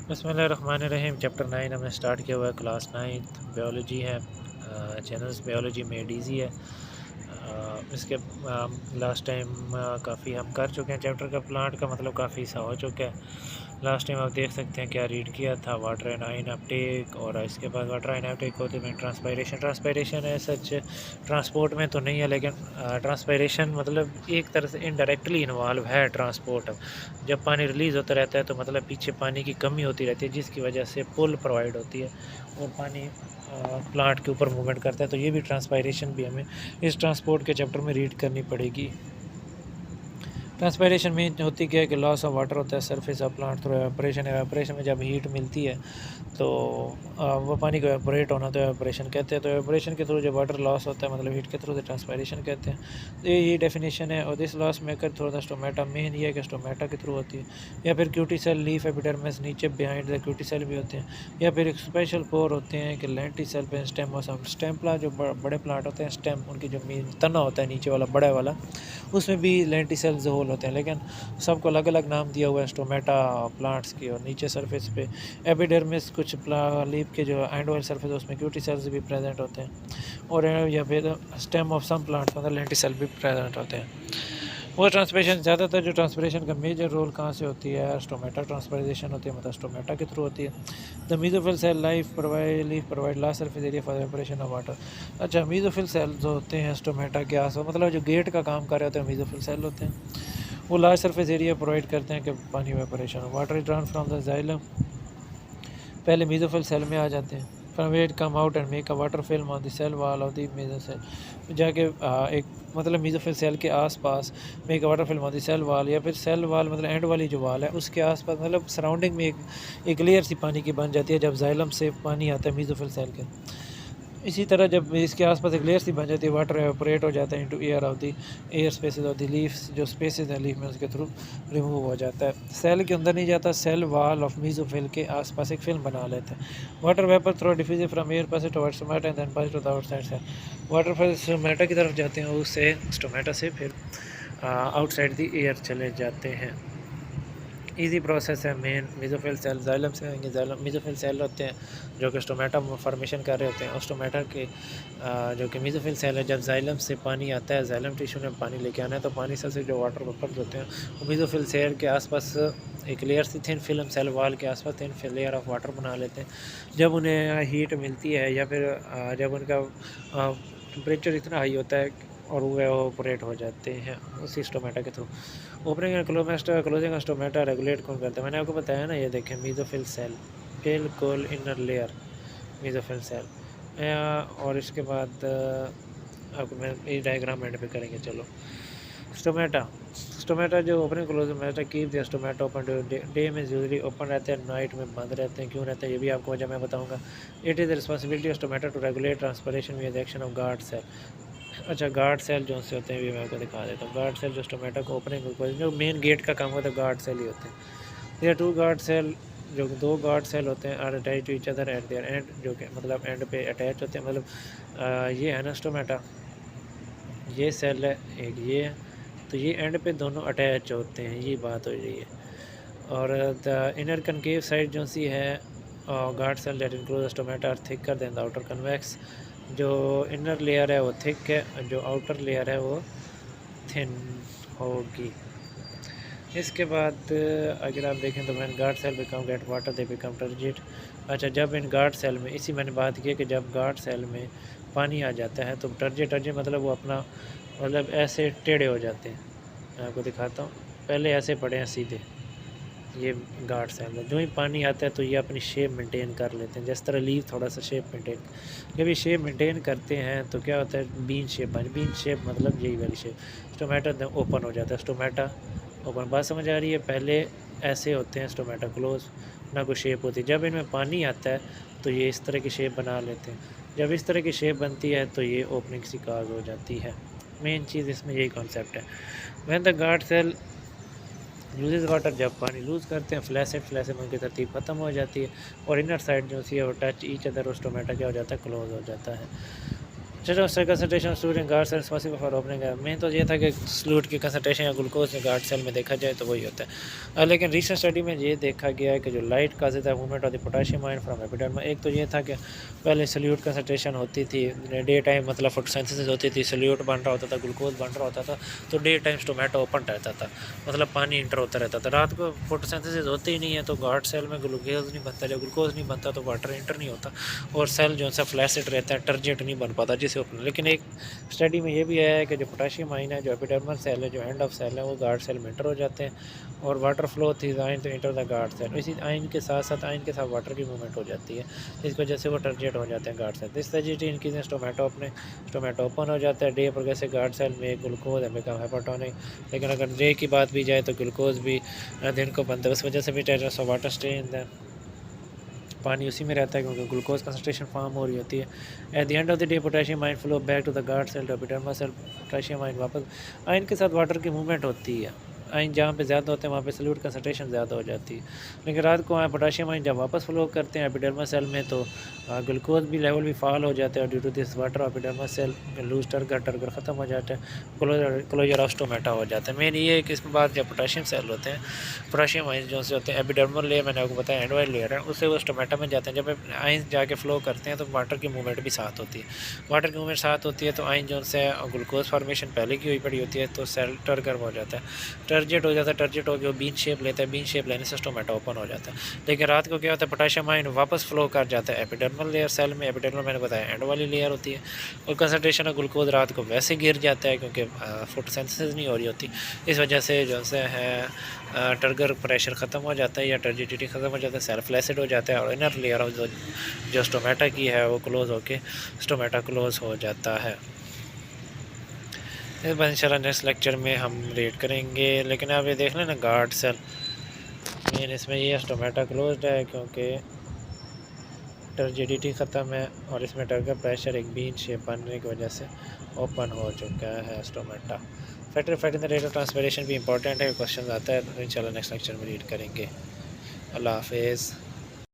बिस्मिल्लाहिर्रहमानिर्रहीम। चैप्टर 9 हमने स्टार्ट किया हुआ है। क्लास 9 बायोलॉजी है। चैनल्स बायोलॉजी में डीजी है। इसके लास्ट टाइम काफ़ी हम कर चुके हैं। चैप्टर का प्लांट का मतलब काफ़ी सा हो चुका है। लास्ट टाइम आप देख सकते हैं क्या रीड किया था, वाटर एंड आयन अपटेक, और इसके बाद वाटर आयन अपटेक होते में ट्रांसपायरेशन है। सच ट्रांसपोर्ट में तो नहीं है, लेकिन ट्रांसपायरेशन मतलब एक तरह से इनडायरेक्टली इन्वॉल्व है ट्रांसपोर्ट। जब पानी रिलीज़ होता रहता है तो मतलब पीछे पानी की कमी होती रहती है, जिसकी वजह से पुल प्रोवाइड होती है और पानी प्लांट के ऊपर मूवमेंट करता है। तो ये भी ट्रांसपायरेशन भी हमें इस ट्रांसपोर्ट के चैप्टर में रीड करनी पड़ेगी। ट्रांसपायरेशन में होती क्या है कि लॉस ऑफ वाटर होता है surface of plant through evaporation में जब हीट मिलती है तो वो पानी को एवापोरेट होना, तो एवापोरेशन कहते हैं। तो एवापोरेशन के थ्रू जब वाटर लॉस होता है मतलब हीट के थ्रू, तो ट्रांसपायरेशन कहते हैं। तो ये डेफिनेशन है। और this loss maker through the stomata, main ये है कि स्टोमेटा के थ्रू होती है, या फिर क्यूटी सेल, लीफ, एपिडर्मिस, नीचे बिहाइंड द क्यूटी सेल भी होते हैं, या फिर एक स्पेशल पोर होते हैं कि लेंटी सेल पे स्टेम और स्टेम प्लांट जो बड़े प्लांट होते हैं, स्टेम उनकी जो तना होता है नीचे वाला बड़ा वाला, उसमें भी लेंटी सेल्स होल होते हैं, लेकिन सबको अलग अलग नाम दिया हुआ है स्टोमेटा प्लांट्स की। और नीचे सरफेस पे एपिडर्मिस, कुछ लीफ के जो एंड ऑयल सरफेस उसमें क्यूटी सेल्स भी प्रेजेंट होते हैं, और या फिर स्टेम ऑफ सम प्लांट्स मतलब लेंटी सेल भी प्रेजेंट होते हैं। वो ट्रांसपिरेशन ज़्यादातर जो ट्रांसपिरेशन का मेजर रोल कहाँ से होती है, स्टोमेटा ट्रांसपिरेशन होती है, मतलब स्टोमेटा के थ्रू होती है। The mesophyll cell leaf provide large surface area for evaporation of water. अच्छा, मीजोफिल सेल जो होते हैं स्टोमेटा के आस मतलब जो गेट का काम कर रहे होते हैं मीजोफिल सेल होते हैं, वो लार्ज सरफेस एरिया प्रोवाइड करते हैं कि पानी एवपोरेशन हो। Water is drawn from the xylem, पहले मीजोफिल सेल में आ जाते हैं। From wet come out and make a water film on the cell wall of the meso cell, जाके एक मतलब मीजोफिल सेल के आसपास make a water film on the cell wall, या फिर सेल वॉल मतलब एंड वाली जो वॉल है उसके आसपास मतलब सराउंडिंग में एक लेयर सी पानी की बन जाती है जब जाइलम से पानी आता है मीजोफिल सेल के। इसी तरह जब इसके आसपास एक लेयर सी बन जाती है, वाटर एवपोरेट हो जाता है into air of the air spaces of the leaves, जो स्पेसेस है लीफ में उसके थ्रू रिमूव हो जाता है। सेल के अंदर नहीं जाता, सेल वॉल ऑफ मीजोफिल के आसपास एक फिल्म बना लेते हैं। Water vapour through diffuse from air pass towards stomata and then pass to the outside cell, water फिर स्टोमेटा की तरफ जाते हैं, उससे स्टोमेटा से फिर आउटसाइड द एयर चले जाते हैं। इजी प्रोसेस है। मेन मीजोफिल सेल जाइलम से आएंगे, जाइलम मीजोफिल सेल होते हैं जो कि स्टोमेटा फॉर्मेशन कर रहे होते हैं, और स्टोमेटा के जो कि मीजोफिल सेल है, जब जाइलम से पानी आता है, जाइलम टिश्यू ने पानी लेके आना है, तो पानी से जो वाटर वेपर्स होते हैं वो मीजोफिल सेल के आसपास एक लेयर से थिन फिल्म सेल वाल के आसपास थिन लेयर ऑफ वाटर बना लेते हैं। जब उन्हें हीट मिलती है या फिर जब उनका टेम्परेचर इतना हाई होता है और वो एवापोरेट हो जाते हैं उसी स्टोमेटा के through. Opening and closing stomata regulate कौन करता है, मैंने आपको बताया ना, ये देखें मीजोफिल सेल, बिल्कुल इनर लेयर मीजोफिल सेल। और इसके बाद आपको मैं ये डायग्राम एंड पे करेंगे। चलो, स्टोमेटा स्टोमेटा जो opening closing keep the stomata open day में यूजली ओपन रहते हैं, नाइट में बंद रहते हैं। क्यों रहते हैं ये भी आपको वजह मैं बताऊंगा। It is the responsibility of stomata to regulate transpiration with action of guard cell. अच्छा, गार्ड सेल जो से होते हैं भी मैं आपको दिखा देता हूँ। गार्ड सेल जो स्टोमेटा को ओपनिंग जो मेन गेट का काम होता है गार्ड सेल ही होते हैं। देयर टू गार्ड सेल, जो दो गार्ड सेल होते हैं, are attach to each other at their end, जो कि मतलब एंड पे अटैच होते हैं। मतलब ये है ना स्टोमेटा, ये सेल है एक, ये है, तो ये एंड पे दोनों अटैच होते हैं, ये बात हो रही है। और द इनर कनकेव साइड जो सी है guard cell that include stomata are thicker than the outer convex, जो इनर लेयर है वो थिक है, जो आउटर लेयर है वो थिन होगी। इसके बाद अगर आप देखें तो मैंने guard cell become get water they become turgid. अच्छा, जब इन गार्ड सेल में, इसी मैंने बात की कि जब गार्ड सेल में पानी आ जाता है तो टर्जिट मतलब वो अपना मतलब ऐसे टेढ़े हो जाते हैं। मैं आपको दिखाता हूँ, पहले ऐसे पड़े हैं सीधे, ये गार्ड सेल है। जो ही पानी आता है तो ये अपनी शेप मेंटेन कर लेते हैं, जिस तरह लीव थोड़ा सा शेप मेंटेन, जब ये शेप मेंटेन करते हैं तो क्या होता है, बीन शेप बन, बीन शेप मतलब यही वाली शेप। स्टोमेटा ओपन हो जाता है, स्टोमेटा ओपन, बात समझ आ रही है। पहले ऐसे होते हैं स्टोमेटा क्लोज, ना कोई शेप होती। जब इनमें पानी आता है तो ये इस तरह की शेप बना लेते हैं, जब इस तरह की शेप बनती है तो ये ओपनिंग सी काज हो जाती है। मेन चीज़ इसमें यही कॉन्सेप्ट है। When the guard cell loses water, जब पानी लूज़ करते हैं फ्लैसेट उनकी तरतीब ख़त्म हो जाती है, और इनर साइड जो सी है वो टच ईच अदर, स्टोमेटा क्या हो जाता है, क्लोज हो जाता है। चलो उससे concentration student guard cell possible for opening है। मेन तो ये था कि स्लूट की कंसनट्रेशन या ग्लूकोज गार्ड सेल में देखा जाए तो वही होता है। लेकिन रिसेंट स्टडी में ये देखा गया है कि जो लाइट का है movement of the potassium ion from epiderm, एक तो ये था कि पहले सल्यूट कंसनट्रेशन होती थी डे टाइम, मतलब फोटोसिंथेसिस होती थी, सल्यूट बन रहा होता था, ग्लूकोज बन रहा होता था, तो डे टाइम स्टोमेटो ओपन रहता था, मतलब पानी इंटर होता रहता था। रात को फोटोसिंथेसिस होती ही नहीं है तो गार्ड सेल में ग्लूकोज नहीं बनता, जब ग्लूकोज नहीं बनता तो वाटर इंटर नहीं होता और सेल जो सा फ्लैसिड रहता है, टर्जेंट नहीं बन पाता जिसे ओपन। लेकिन एक स्टडी में ये भी आया है कि जो पोटेशियम आयन है, जो एपिडर्मल सेल है, जो एंड ऑफ सेल है, वो गार्ड सेल में इंटर हो जाते हैं और वाटर फ्लो थी आयन तो इंटर द गार्ड सेल। इसी आयन के साथ वाटर की मूवमेंट हो जाती है, इस वजह से वो टर्जेंट हो जाते हैं गार्ड सेल। इस तरीके इनकी स्टोमेटो ओपन हो जाता है डे पर, से गार्ड सेल में ग्लूकोज है बिकम हाइपरटोनिक। लेकिन अगर डे की बात भी जाए तो ग्लूकोज भी दिन को बनता है, उस वजह से भी tetras of water stay in the पानी उसी में रहता है क्योंकि ग्लूकोज कंसनट्रेशन फॉर्म हो रही होती है। At the end of the day potassium ion flow back to the guard cell to epidermal cell. Potassium ion वापस आयन के साथ वाटर की मूवमेंट होती है, आयन जहाँ पे ज़्यादा होते हैं वहाँ पे सल्यूट कंसनट्रेशन ज़्यादा हो जाती है। लेकिन रात को पोटेशियम आयन जब वापस फ्लो करते हैं एपिडर्मल सेल में तो ग्लूकोज भी लेवल भी फॉल हो जाता है और due to this water epidermal cell lose turgor ख़त्म हो जाता है, क्लोजर ऑफ स्टोमेटा हो जाता है। मेन ये है कि इसमें बाद जब पोटेशियम सेल होते हैं, पोटेशियम आयन जो से होते हैं एपिडर्मल लेयर, मैंने आपको बताया एंडोइड लेयर है, उससे वो स्टोमेटा में जाते हैं। जब आयन जाके फ्लो करते हैं तो वाटर की मूवमेंट भी साथ होती है, वाटर की मूवमेंट साथ होती है तो आयन जो से ग्लूकोज फार्मेशन पहले की हुई पड़ी होती है तो सेल टर्गर हो जाता है, टर्जेट हो जाता है, टर्जेट हो गया बीन शेप लेता है, बीन शेप लेने से स्टोमेटा ओपन हो जाता है। लेकिन रात को क्या होता है, पोटेशियम आयन वापस फ्लो कर जाता है एपिडर्मल लेयर सेल में। एपिडर्मल मैंने बताया एंड वाली लेयर होती है और कंसनट्रेशन ऑफ ग्लूकोज रात को वैसे गिर जाता है क्योंकि फोटोसिंथेसिस नहीं हो रही होती, इस वजह से जो से है टर्गर प्रेशर ख़त्म हो जाता है या टर्जिडिटी ख़त्म हो जाता है, सेल फ्लैसिड हो जाता है और इनर लेयर ऑफ जो स्टोमेटा की है वो क्लोज होके स्टोमेटा क्लोज हो जाता है। इस बार इंशाल्लाह नेक्स्ट लेक्चर में हम रीड करेंगे। लेकिन आप ये देख लें ना गार्ड सेल मेन इसमें ये स्टोमेटा क्लोज्ड है क्योंकि टर्जिडिटी ख़त्म है और इसमें टर्गर प्रेशर एक बीन शेप बनने की वजह से ओपन हो चुका है stomata. Factor in the rate of transpiration भी इंपॉर्टेंट है, क्वेश्चन आता है तो इंशाल्लाह नेक्स्ट लेक्चर में रीड करेंगे। अल्लाह हाफिज़।